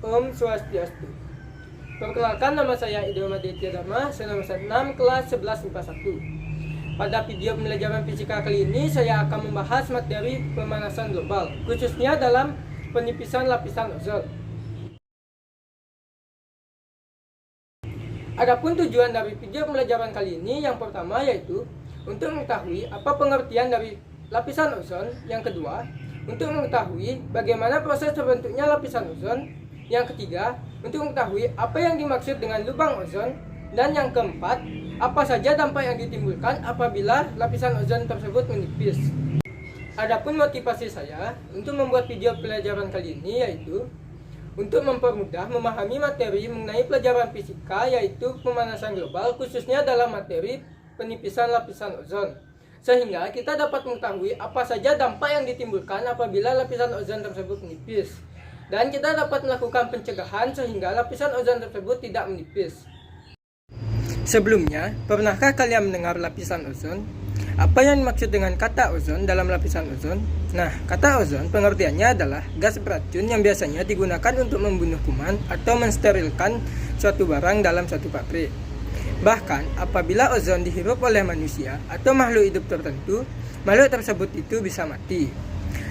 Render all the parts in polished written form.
Om Swastiastu. Perkenalkan, nama saya Idromaditya Dharma, semester 6 kelas 11 IPA 1. Pada video pembelajaran fisika kali ini saya akan membahas materi pemanasan global, khususnya dalam penipisan lapisan ozon. Adapun tujuan dari video pembelajaran kali ini, yang pertama yaitu untuk mengetahui apa pengertian dari lapisan ozon. Yang kedua, untuk mengetahui bagaimana proses terbentuknya lapisan ozon. Yang ketiga, untuk mengetahui apa yang dimaksud dengan lubang ozon. Dan yang keempat, apa saja dampak yang ditimbulkan apabila lapisan ozon tersebut menipis. Adapun motivasi saya untuk membuat video pelajaran kali ini yaitu untuk mempermudah memahami materi mengenai pelajaran fisika, yaitu pemanasan global, khususnya dalam materi penipisan lapisan ozon, sehingga kita dapat mengetahui apa saja dampak yang ditimbulkan apabila lapisan ozon tersebut menipis, dan kita dapat melakukan pencegahan sehingga lapisan ozon tersebut tidak menipis. Sebelumnya, pernahkah kalian mendengar lapisan ozon? Apa yang dimaksud dengan kata ozon dalam lapisan ozon? Nah, kata ozon pengertiannya adalah gas beracun yang biasanya digunakan untuk membunuh kuman atau mensterilkan suatu barang dalam suatu pabrik. Bahkan, apabila ozon dihirup oleh manusia atau makhluk hidup tertentu, makhluk tersebut itu bisa mati.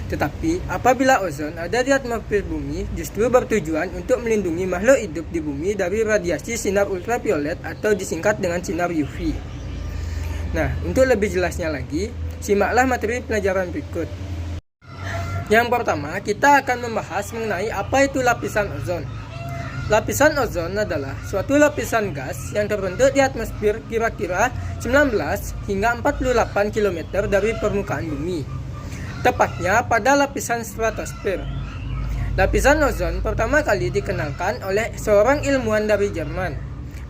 Tetapi, apabila ozon ada di atmosfer bumi, justru bertujuan untuk melindungi makhluk hidup di bumi dari radiasi sinar ultraviolet atau disingkat dengan sinar UV. Nah, untuk lebih jelasnya lagi, simaklah materi pelajaran berikut. Yang pertama, kita akan membahas mengenai apa itu lapisan ozon. Lapisan ozon adalah suatu lapisan gas yang terbentuk di atmosfer kira-kira 19 hingga 48 km dari permukaan bumi, tepatnya pada lapisan stratosfer. Lapisan ozon pertama kali dikenalkan oleh seorang ilmuwan dari Jerman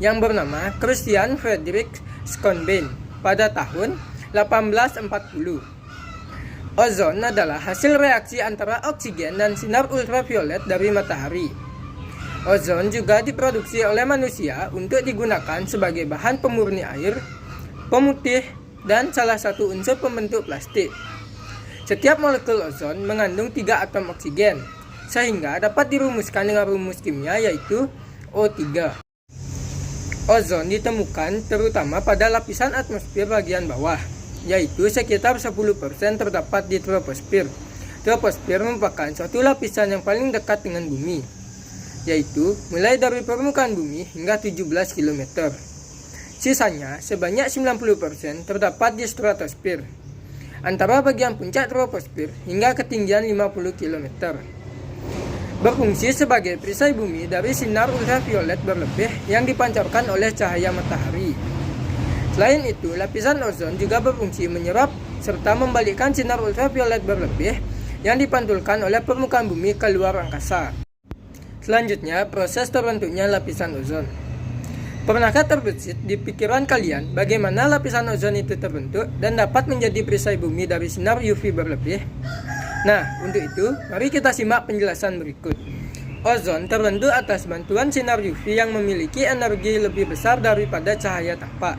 yang bernama Christian Friedrich Schonbein pada tahun 1840. Ozon adalah hasil reaksi antara oksigen dan sinar ultraviolet dari matahari. Ozon juga diproduksi oleh manusia untuk digunakan sebagai bahan pemurni air, pemutih, dan salah satu unsur pembentuk plastik. Setiap molekul ozon mengandung 3 atom oksigen, sehingga dapat dirumuskan dengan rumus kimia yaitu O3. Ozon ditemukan terutama pada lapisan atmosfer bagian bawah, yaitu sekitar 10% terdapat di troposfer. Troposfer merupakan suatu lapisan yang paling dekat dengan bumi, yaitu mulai dari permukaan bumi hingga 17 km. Sisanya sebanyak 90% terdapat di stratosfer, antara bagian puncak troposfer hingga ketinggian 50 km. Berfungsi sebagai perisai bumi dari sinar ultraviolet berlebih yang dipancarkan oleh cahaya matahari. Selain itu, lapisan ozon juga berfungsi menyerap serta membalikkan sinar ultraviolet berlebih yang dipantulkan oleh permukaan bumi ke luar angkasa. Selanjutnya, proses terbentuknya lapisan ozon. Pernahkah terbesit di pikiran kalian bagaimana lapisan ozon itu terbentuk dan dapat menjadi perisai bumi dari sinar UV berlebih? Nah, untuk itu, mari kita simak penjelasan berikut. Ozon terbentuk atas bantuan sinar UV yang memiliki energi lebih besar daripada cahaya tampak.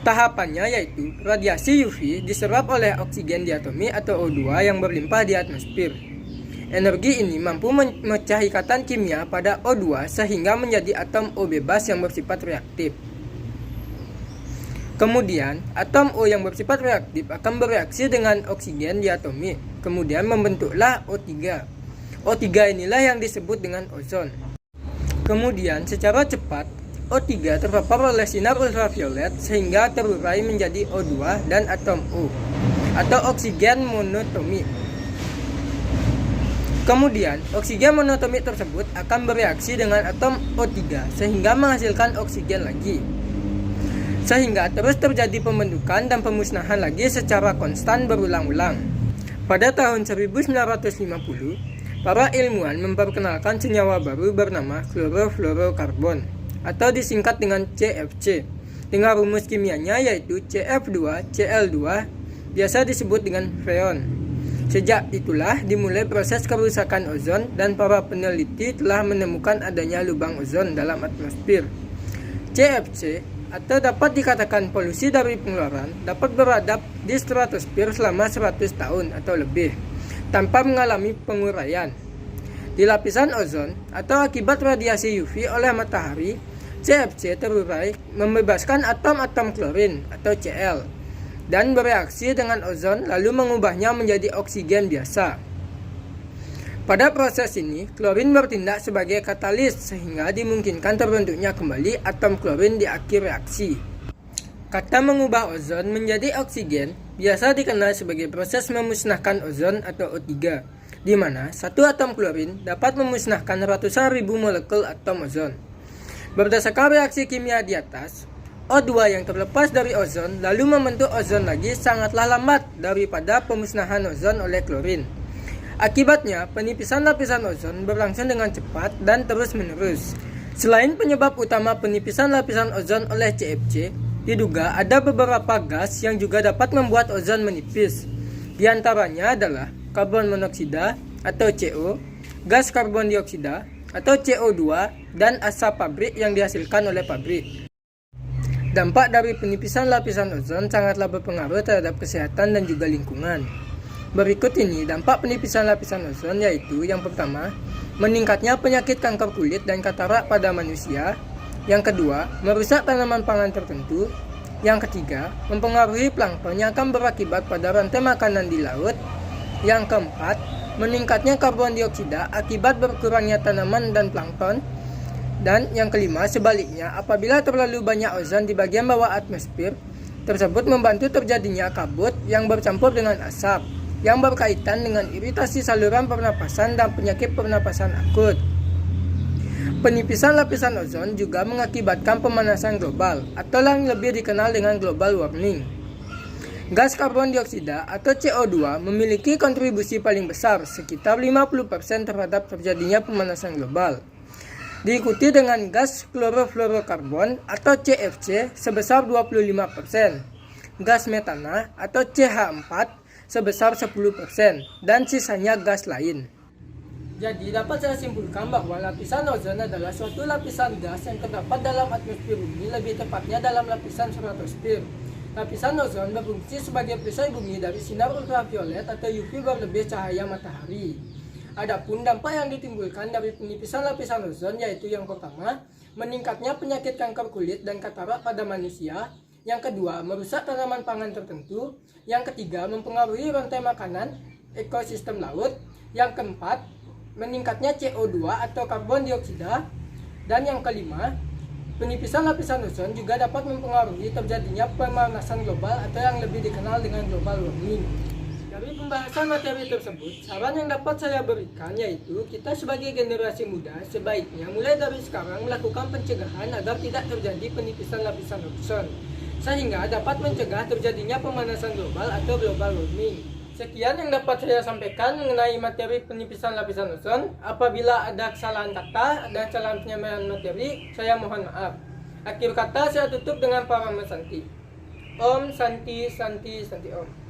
Tahapannya yaitu radiasi UV diserap oleh oksigen diatomi atau O2 yang berlimpah di atmosfer. Energi ini mampu memecah ikatan kimia pada O2 sehingga menjadi atom O bebas yang bersifat reaktif. Kemudian, atom O yang bersifat reaktif akan bereaksi dengan oksigen diatomi, kemudian membentuklah O3. O3 inilah yang disebut dengan ozon. Kemudian, secara cepat, O3 terpapar oleh sinar ultraviolet sehingga terurai menjadi O2 dan atom O, atau oksigen monotomik. Kemudian, oksigen monotomik tersebut akan bereaksi dengan atom O3 sehingga menghasilkan oksigen lagi. Sehingga terus terjadi pembentukan dan pemusnahan lagi secara konstan berulang-ulang. Pada tahun 1950, para ilmuwan memperkenalkan senyawa baru bernama klorofluorokarbon atau disingkat dengan CFC dengan rumus kimianya yaitu CF2Cl2, biasa disebut dengan freon. Sejak itulah dimulai proses kerusakan ozon dan para peneliti telah menemukan adanya lubang ozon dalam atmosfer. CFC atau dapat dikatakan polusi dari pengeluaran dapat beradab di stratosfer selama 100 tahun atau lebih tanpa mengalami penguraian. Di lapisan ozon atau akibat radiasi UV oleh matahari, CFC terurai membebaskan atom-atom klorin atau Cl dan bereaksi dengan ozon lalu mengubahnya menjadi oksigen biasa. Pada proses ini, klorin bertindak sebagai katalis sehingga dimungkinkan terbentuknya kembali atom klorin di akhir reaksi. Kata mengubah ozon menjadi oksigen biasa dikenal sebagai proses memusnahkan ozon atau O3, di mana satu atom klorin dapat memusnahkan ratusan ribu molekul atom ozon. Berdasarkan reaksi kimia di atas, O2 yang terlepas dari ozon lalu membentuk ozon lagi sangatlah lambat daripada pemusnahan ozon oleh klorin. Akibatnya, penipisan lapisan ozon berlangsung dengan cepat dan terus-menerus. Selain penyebab utama penipisan lapisan ozon oleh CFC, diduga ada beberapa gas yang juga dapat membuat ozon menipis. Di antaranya adalah karbon monoksida atau CO, gas karbon dioksida atau CO2, dan asap pabrik yang dihasilkan oleh pabrik. Dampak dari penipisan lapisan ozon sangatlah berpengaruh terhadap kesehatan dan juga lingkungan. Berikut ini dampak penipisan lapisan ozon, yaitu yang pertama, meningkatnya penyakit kanker kulit dan katarak pada manusia. Yang kedua, merusak tanaman pangan tertentu. Yang ketiga, mempengaruhi plankton yang akan berakibat pada rantai makanan di laut. Yang keempat, meningkatnya karbon dioksida akibat berkurangnya tanaman dan plankton. Dan yang kelima, sebaliknya, apabila terlalu banyak ozon di bagian bawah atmosfer, tersebut membantu terjadinya kabut yang bercampur dengan asap, yang berkaitan dengan iritasi saluran pernapasan dan penyakit pernapasan akut. Penipisan lapisan ozon juga mengakibatkan pemanasan global, atau yang lebih dikenal dengan global warming. Gas karbon dioksida atau CO2 memiliki kontribusi paling besar, sekitar 50% terhadap terjadinya pemanasan global. Diikuti dengan gas klorofluorokarbon atau CFC sebesar 25%, gas metana atau CH4 sebesar 10%, dan sisanya gas lain. Jadi dapat saya simpulkan bahwa lapisan ozon adalah suatu lapisan gas yang terdapat dalam atmosfer bumi, lebih tepatnya dalam lapisan stratosfer. Lapisan ozon berfungsi sebagai perisai bumi dari sinar ultraviolet atau UV berlebih cahaya matahari. Adapun dampak yang ditimbulkan dari penipisan lapisan ozon yaitu yang pertama, meningkatnya penyakit kanker kulit dan katarak pada manusia. Yang kedua, merusak tanaman pangan tertentu. Yang ketiga, mempengaruhi rantai makanan ekosistem laut. Yang keempat, meningkatnya CO2 atau karbon dioksida. Dan yang kelima, penipisan lapisan ozon juga dapat mempengaruhi terjadinya pemanasan global atau yang lebih dikenal dengan global warming. Dari pembahasan materi tersebut, saran yang dapat saya berikan yaitu kita sebagai generasi muda sebaiknya mulai dari sekarang melakukan pencegahan agar tidak terjadi penipisan lapisan ozon, sehingga dapat mencegah terjadinya pemanasan global atau global warming. Sekian yang dapat saya sampaikan mengenai materi penipisan lapisan ozon. Apabila ada kesalahan kata dan kesalahan penyampaian materi, saya mohon maaf. Akhir kata saya tutup dengan para Santi. Om Santi Santi Santi Om.